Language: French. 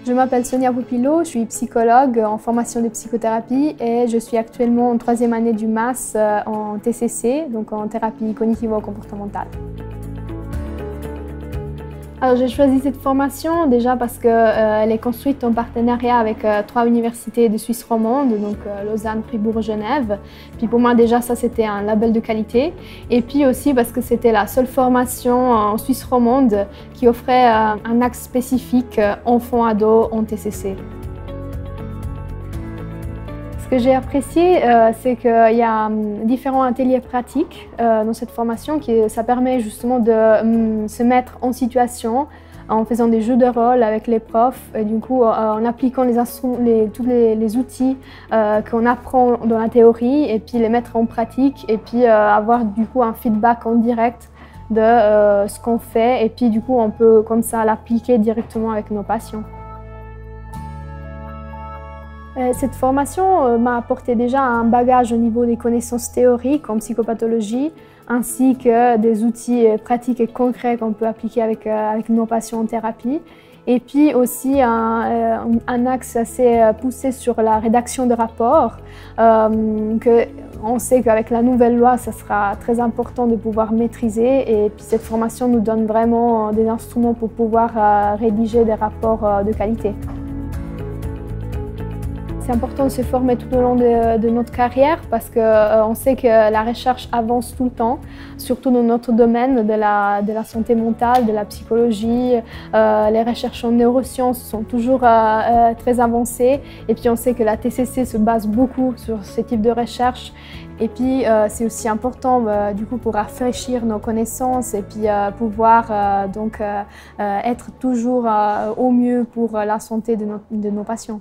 Je m'appelle Sonia Poupillo, je suis psychologue en formation de psychothérapie et je suis actuellement en 3e année du MAS en TCC, donc en thérapie cognitivo-comportementale. Alors j'ai choisi cette formation déjà parce qu'elle est construite en partenariat avec 3 universités de Suisse romande, donc Lausanne, Fribourg, Genève. Puis pour moi déjà ça c'était un label de qualité. Et puis aussi parce que c'était la seule formation en Suisse romande qui offrait un axe spécifique enfant-ado en TCC. Ce que j'ai apprécié, c'est qu'il y a différents ateliers pratiques dans cette formation. Ça permet justement de se mettre en situation en faisant des jeux de rôle avec les profs et du coup en appliquant tous les outils qu'on apprend dans la théorie et puis les mettre en pratique et puis avoir du coup un feedback en direct de ce qu'on fait et puis du coup on peut comme ça l'appliquer directement avec nos patients. Cette formation m'a apporté déjà un bagage au niveau des connaissances théoriques en psychopathologie, ainsi que des outils pratiques et concrets qu'on peut appliquer avec nos patients en thérapie. Et puis aussi un axe assez poussé sur la rédaction de rapports, on sait qu'avec la nouvelle loi, ça sera très important de pouvoir maîtriser. Et puis cette formation nous donne vraiment des instruments pour pouvoir rédiger des rapports de qualité. C'est important de se former tout au long de notre carrière parce qu'on sait que la recherche avance tout le temps, surtout dans notre domaine de la santé mentale, de la psychologie. Les recherches en neurosciences sont toujours très avancées et puis on sait que la TCC se base beaucoup sur ce type de recherche. Et puis c'est aussi important du coup pour rafraîchir nos connaissances et puis pouvoir être toujours au mieux pour la santé de nos patients.